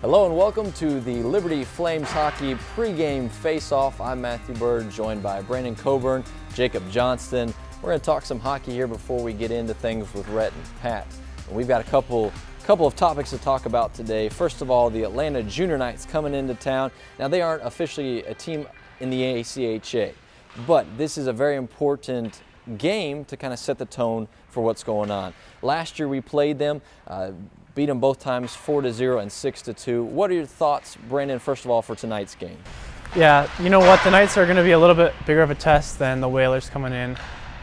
Hello and welcome to the Liberty Flames Hockey Pregame Faceoff. I'm Matthew Bird, joined by Brandon Coburn, Jacob Johnston. We're going to talk some hockey here before we get into things with Rhett and Pat. And we've got a couple of topics to talk about today. First of all, the Atlanta Junior Knights coming into town. Now, they aren't officially a team in the ACHA, but this is a very important game to kind of set the tone for what's going on. Last year we played them, beat them both times 4-0 and 6-2. What are your thoughts, Brandon, first of all, for tonight's game? Yeah, you know what? The Knights are going to be a little bit bigger of a test than the Whalers coming in.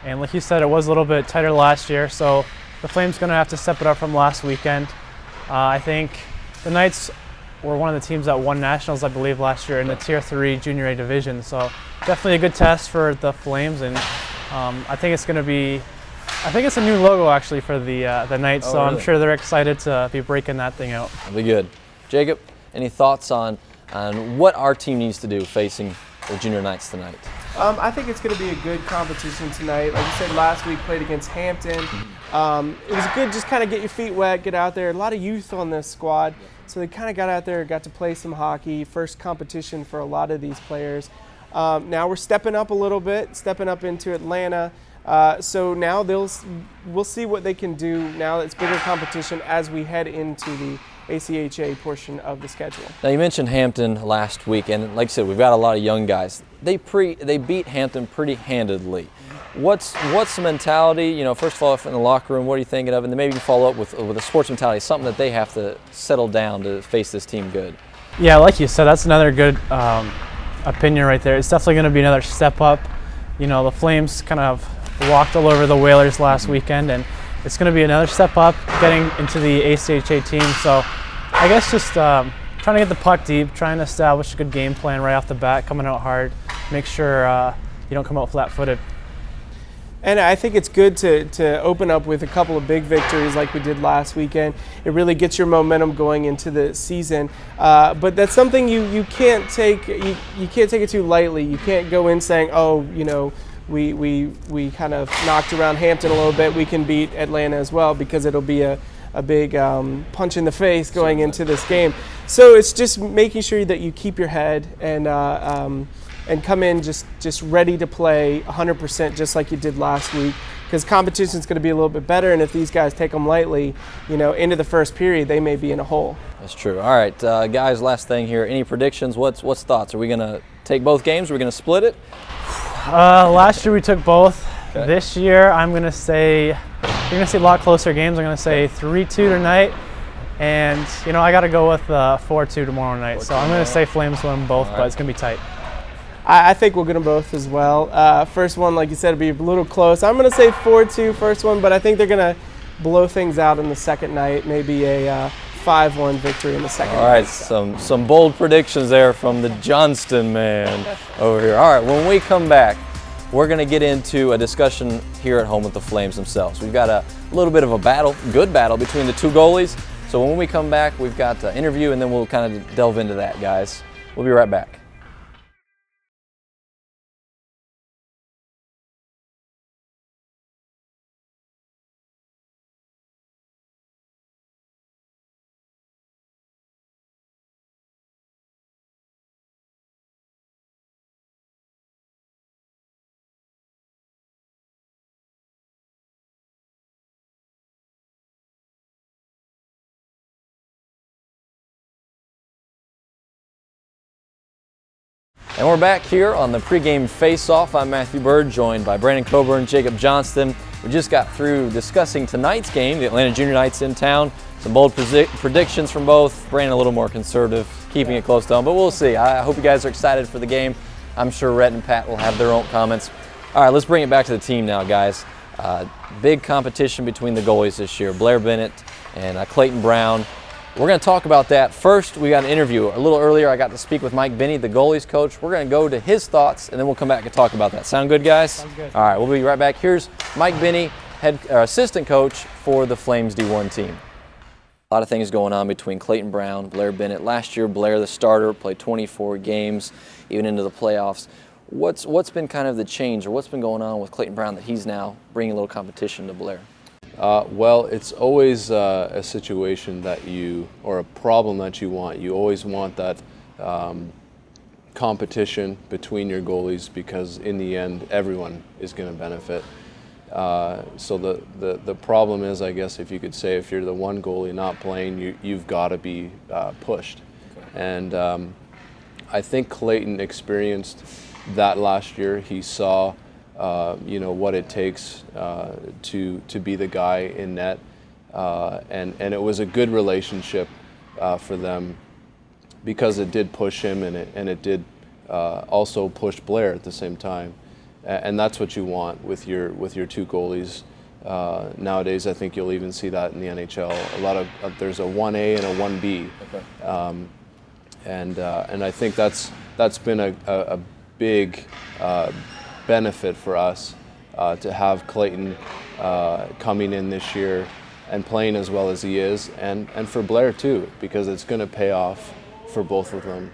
And like you said, it was a little bit tighter last year, so the Flames going to have to step it up from last weekend. I think the Knights were one of the teams that won Nationals, I believe, last year in the Tier 3 Junior A division. So definitely a good test for the Flames, and I think it's going to be it's a new logo actually for the Knights, so really? I'm sure they're excited to be breaking that thing out. That'll be good. Jacob, any thoughts on what our team needs to do facing the Junior Knights tonight? I think it's going to be a good competition tonight. Like you said, last week played against Hampton. It was good, just kind of get your feet wet, get out there. A lot of youth on this squad, so they kind of got out there, got to play some hockey. First competition for a lot of these players. Now we're stepping up a little bit, stepping up into Atlanta. So now we'll see what they can do now. It's bigger competition as we head into the ACHA portion of the schedule. Now you mentioned Hampton last week, and like I said, we've got a lot of young guys. They beat Hampton pretty handedly. What's the mentality? You know, first of all, in the locker room, what are you thinking of? And then maybe you can follow up with a sports mentality, something that they have to settle down to face this team good. Yeah, like you said, that's another good opinion right there. It's definitely going to be another step up. You know, the Flames kind of walked all over the Whalers last weekend, and it's going to be another step up getting into the ACHA team. So I guess just trying to get the puck deep, trying to establish a good game plan right off the bat, coming out hard, make sure you don't come out flat-footed. And I think it's good to open up with a couple of big victories like we did last weekend. It really gets your momentum going into the season. But that's something you can't take. You can't take it too lightly. You can't go in saying, oh, you know, we kind of knocked around Hampton a little bit. We can beat Atlanta as well, because it'll be a big punch in the face going into this game. So it's just making sure that you keep your head and come in just ready to play 100%, just like you did last week, because competition is going to be a little bit better. And if these guys take them lightly, you know, into the first period, they may be in a hole. That's true. All right, guys, last thing here. Any predictions? What's thoughts? Are we going to take both games? Are we going to split it? Last year we took both. Okay. This year I'm going to say you're going to see a lot closer games. I'm going to say 3-2 tonight, and you know I got to go with 4-2 tomorrow night. So I'm going to say Flames win both, but it's going to be tight. I think we'll get them both as well. First one, like you said, will be a little close. I'm going to say 4-2 first one, but I think they're going to blow things out in the second night. Maybe a 5-1 victory in the second night. All right, some bold predictions there from the Johnston man over here. All right, when we come back, we're going to get into a discussion here at home with the Flames themselves. We've got a little bit of a good battle between the two goalies. So when we come back, we've got an interview, and then we'll kind of delve into that, guys. We'll be right back. And we're back here on the Pregame Faceoff. I'm Matthew Bird, joined by Brandon Coburn, Jacob Johnston. We just got through discussing tonight's game, the Atlanta Junior Knights in town. Some bold predictions from both. Brandon a little more conservative, keeping it close to home, but we'll see. I hope you guys are excited for the game. I'm sure Rhett and Pat will have their own comments. All right, let's bring it back to the team now, guys. Big competition between the goalies this year, Blair Bennett and Clayton Brown. We're going to talk about that. First, we got an interview. A little earlier, I got to speak with Mike Binney, the goalies coach. We're going to go to his thoughts, and then we'll come back and talk about that. Sound good, guys? Sounds good. All right, we'll be right back. Here's Mike Binney, assistant coach for the Flames D1 team. A lot of things going on between Clayton Brown, Blair Bennett. Last year, Blair, the starter, played 24 games, even into the playoffs. What's been kind of the change, or what's been going on with Clayton Brown that he's now bringing a little competition to Blair? Well, it's always a situation that or a problem that you want. You always want that competition between your goalies, because in the end, everyone is going to benefit. So the problem is, I guess, if you could say, if you're the one goalie not playing, you've got to be pushed. And I think Clayton experienced that last year. He saw, what it takes to be the guy in net, and it was a good relationship for them, because it did push him, and it did also push Blair at the same time. And that's what you want with your two goalies. Nowadays, I think you'll even see that in the NHL. There's a 1A and a 1B, and I think that's been a big benefit for us to have Clayton coming in this year and playing as well as he is, and for Blair too, because it's going to pay off for both of them.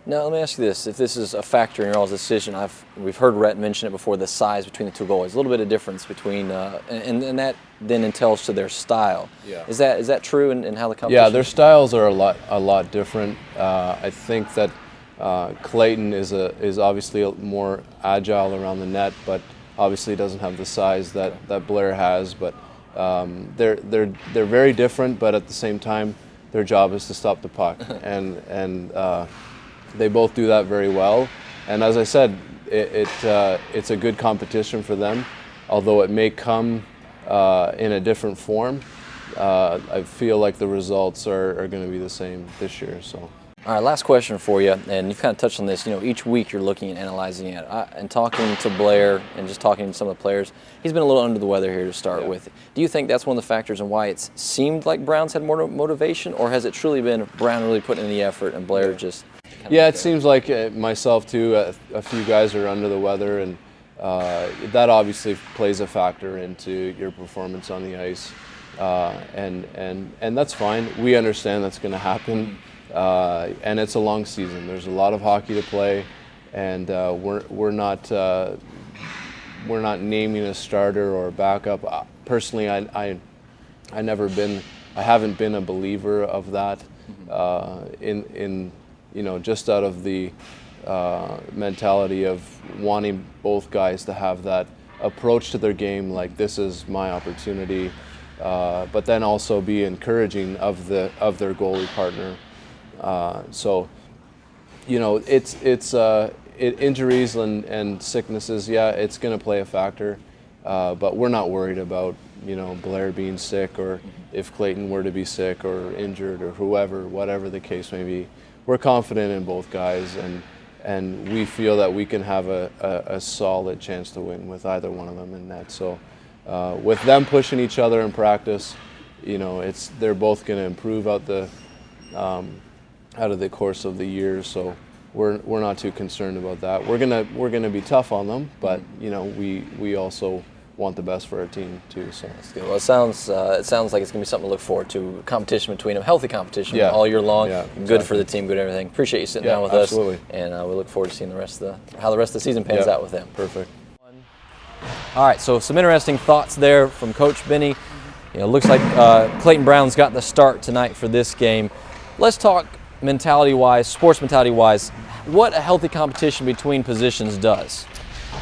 Now, let me ask you this. If this is a factor in your all's decision, we've heard Rhett mention it before, the size between the two goalies. A little bit of difference between, and that then entails to their style. Yeah. Is that true in how the competition? Yeah, their styles are a lot different. I think that Clayton is obviously more agile around the net, but obviously doesn't have the size that Blair has. But they're very different, but at the same time, their job is to stop the puck, and they both do that very well. And as I said, it's a good competition for them, although it may come in a different form. I feel like the results are going to be the same this year. So. All right, last question for you, and you've kind of touched on this. Each week you're looking and analyzing it, and talking to Blair and just talking to some of the players. He's been a little under the weather here to start with. Do you think that's one of the factors in why it seemed like Brown's had more motivation, or has it truly been Brown really putting in the effort and Blair just? Yeah, it seems like myself too. A few guys are under the weather, and that obviously plays a factor into your performance on the ice, and that's fine. We understand that's going to happen. And it's a long season. There's a lot of hockey to play, and we're not naming a starter or a backup. Personally, I haven't been a believer of that. In just out of the mentality of wanting both guys to have that approach to their game, like this is my opportunity, but then also be encouraging of their goalie partner. Injuries and sicknesses, yeah, it's going to play a factor, but we're not worried about, Blair being sick, or if Clayton were to be sick or injured, or whatever the case may be. We're confident in both guys, and we feel that we can have a solid chance to win with either one of them in net. So with them pushing each other in practice, they're both going to improve out of the course of the year, so we're not too concerned about that. We're gonna be tough on them, but we also want the best for our team too. So that's good. Well, it sounds like it's gonna be something to look forward to. Competition between them, healthy competition all year long. Yeah, good exactly. for the team, good everything. Appreciate you sitting down with absolutely. us, and we look forward to seeing how the rest of the season pans out with them. Perfect. All right, so some interesting thoughts there from Coach Benny. Looks like Clayton Brown's got the start tonight for this game. Let's talk mentality-wise, sports mentality-wise, what a healthy competition between positions does.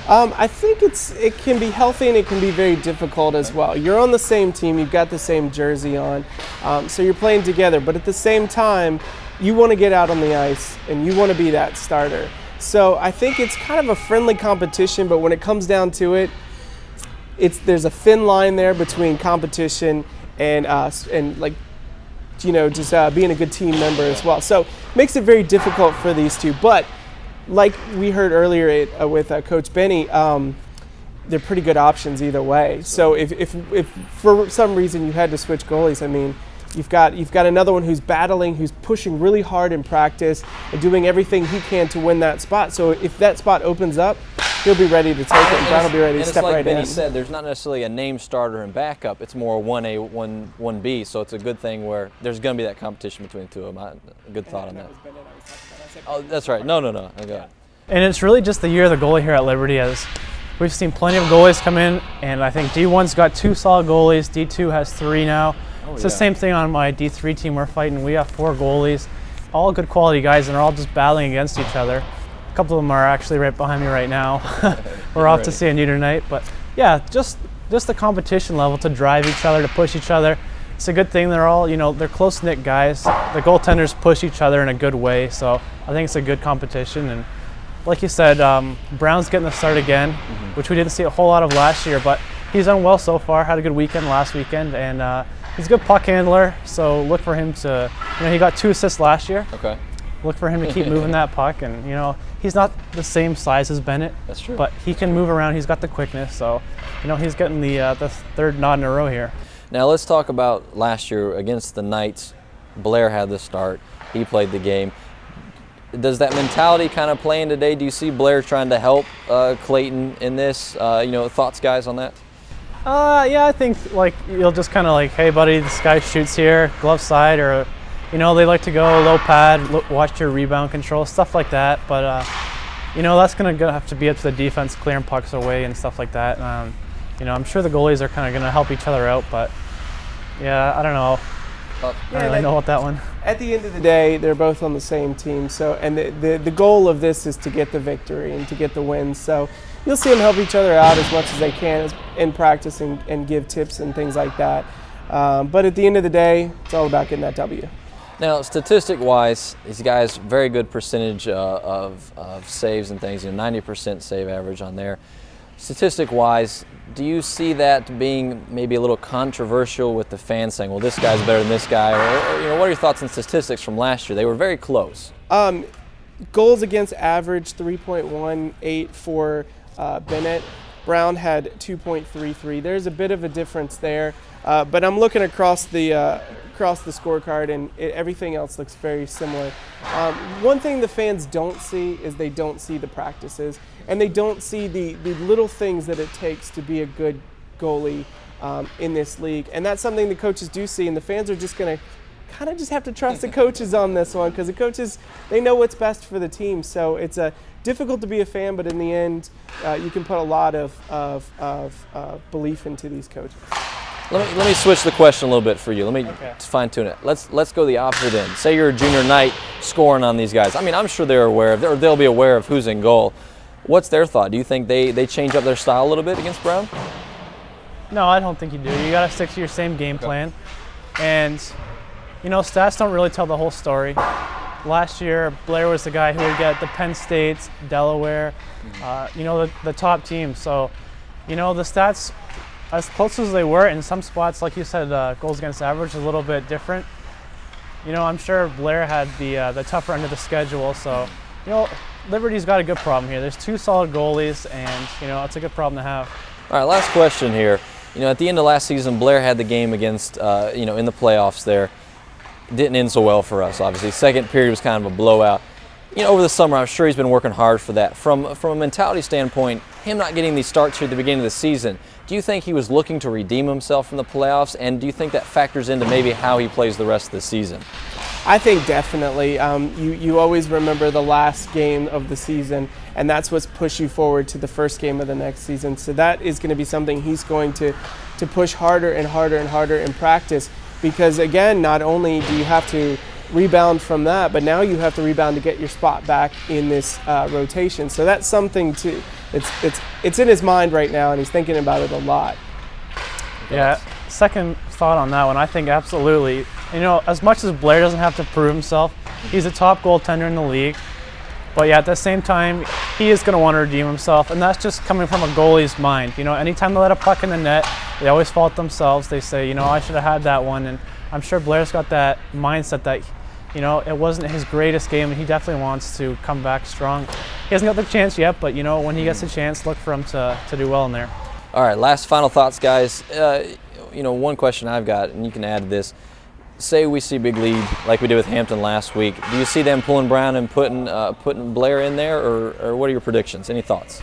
I think it can be healthy, and it can be very difficult as well. You're on the same team, you've got the same jersey on, so you're playing together, but at the same time, you want to get out on the ice and you want to be that starter. So I think it's kind of a friendly competition, but when it comes down to it, there's a thin line there between competition and just being a good team member as well. So it makes it very difficult for these two. But like we heard earlier with Coach Benny, they're pretty good options either way. So if for some reason you had to switch goalies, I mean, you've got another one who's battling, who's pushing really hard in practice and doing everything he can to win that spot. So if that spot opens up, he'll be ready to take it, and Brown will be ready to step right in. And it's like Benny said, there's not necessarily a name starter and backup. It's more 1A, 1B, so it's a good thing where there's going to be that competition between the two of them. A good thought on that. Oh, that's right. No. Okay. And it's really just the year of the goalie here at Liberty, as we've seen plenty of goalies come in, and I think D1's got 2 solid goalies. D2 has 3 now. It's the same thing on my D3 team we're fighting. We have 4 goalies, all good quality guys, and they're all just battling against each other. A couple of them are actually right behind me right now. We're off to see a new tonight, but yeah, just the competition level to drive each other, to push each other. It's a good thing. They're all, they're close-knit guys. The goaltenders push each other in a good way, so I think it's a good competition. And like you said, Brown's getting the start again, which we didn't see a whole lot of last year, but he's done well so far. Had a good weekend last weekend, and he's a good puck handler, so look for him to, he got 2 assists last year. Okay. Look for him to keep moving that puck, and he's not the same size as Bennett. That's true. But he can move around. He's got the quickness, so he's getting the 3rd nod in a row here. Now let's talk about last year against the Knights. Blair had the start. He played the game. Does that mentality kind of play in today? Do you see Blair trying to help Clayton in this? Thoughts, guys, on that? Yeah, I think you'll just kind of hey, buddy, this guy shoots here, glove side, or they like to go low pad, watch your rebound control, stuff like that. But that's going to have to be up to the defense, clearing pucks away and stuff like that. I'm sure the goalies are kind of going to help each other out, but yeah, I don't know. I don't really know about that one. At the end of the day, they're both on the same team. So, and the goal of this is to get the victory and to get the win. So you'll see them help each other out as much as they can in practice and give tips and things like that. But at the end of the day, it's all about getting that W. Now, statistic-wise, these guys, very good percentage of saves and things, 90% save average on there. Statistic-wise, do you see that being maybe a little controversial with the fans saying, well, this guy's better than this guy? Or what are your thoughts on statistics from last year? They were very close. Goals against average, 3.18 for Bennett. Brown had 2.33. There's a bit of a difference there, but I'm looking across the scorecard, and everything else looks very similar. One thing the fans don't see is they don't see the practices, and they don't see the little things that it takes to be a good goalie in this league. And that's something the coaches do see, and the fans are just going to kind of just have to trust the coaches on this one, because the coaches, they know what's best for the team. So it's difficult to be a fan, but in the end, you can put a lot of belief into these coaches. Let me switch the question a little bit for you. Let me fine tune it. Let's go the opposite end. Say you're a junior Knight scoring on these guys. I mean, I'm sure they're aware of, or they'll be aware of who's in goal. What's their thought? Do you think they change up their style a little bit against Brown? No, I don't think you do. You got to stick to your same game plan. And, stats don't really tell the whole story. Last year, Blair was the guy who would get the Penn States, Delaware, the top teams. So, the stats, as close as they were, in some spots, like you said, goals against average is a little bit different. I'm sure Blair had the tougher end of the schedule. So, Liberty's got a good problem here. There's 2 solid goalies, and, it's a good problem to have. All right, last question here. At the end of last season, Blair had the game against, in the playoffs there. Didn't end so well for us, obviously. Second period was kind of a blowout. Over the summer, I'm sure he's been working hard for that. From a mentality standpoint, him not getting these starts here at the beginning of the season, do you think he was looking to redeem himself from the playoffs, and do you think that factors into maybe how he plays the rest of the season? I think definitely. You always remember the last game of the season, and that's what's pushed you forward to the first game of the next season. So that is going to be something he's going to push harder and harder and harder in practice, because again, not only do you have to rebound from that, but now you have to rebound to get your spot back in this rotation. So that's something to it's in his mind right now, and he's thinking about it a lot. Yeah, second thought on that one, I think absolutely. As much as Blair doesn't have to prove himself, he's a top goaltender in the league. But yeah, at the same time, he is going to want to redeem himself, and that's just coming from a goalie's mind. Anytime they let a puck in the net, they always fault themselves. They say, I should have had that one, and I'm sure Blair's got that mindset that, it wasn't his greatest game, and he definitely wants to come back strong. He hasn't got the chance yet, but when he gets a chance, look for him to do well in there. All right, last final thoughts, guys. One question I've got, and you can add to this. Say we see big lead like we did with Hampton last week. Do you see them pulling Brown and putting Blair in there, or what are your predictions? Any thoughts?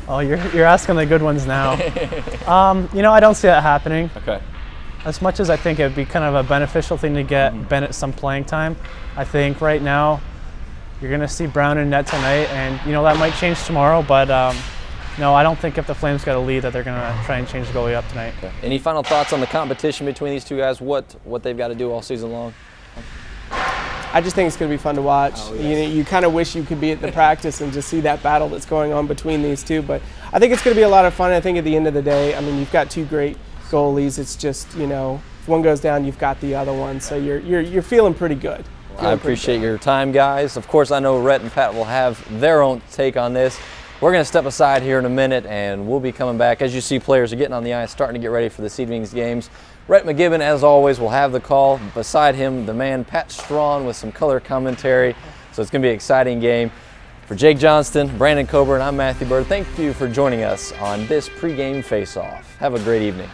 Oh, you're asking the good ones now. I don't see that happening. Okay. As much as I think it'd be kind of a beneficial thing to get Bennett some playing time, I think right now you're going to see Brown in net tonight, and that might change tomorrow. But no, I don't think if the Flames got a lead that they're going to try and change the goalie up tonight. Okay. Any final thoughts on the competition between these two guys? What they've got to do all season long? I just think it's going to be fun to watch. Oh, yes. You kind of wish you could be at the practice and just see that battle that's going on between these two. But I think it's going to be a lot of fun. I think at the end of the day, I mean, you've got two great goalies. It's just, if one goes down, you've got the other one. So you're feeling pretty good. I appreciate your time, guys. Of course, I know Rhett and Pat will have their own take on this. We're going to step aside here in a minute, and we'll be coming back. As you see, players are getting on the ice, starting to get ready for this evening's games. Rhett McGibbon, as always, will have the call. Beside him, the man Pat Strawn with some color commentary. So it's going to be an exciting game. For Jake Johnston, Brandon Coburn, I'm Matthew Bird. Thank you for joining us on this pregame face-off. Have a great evening.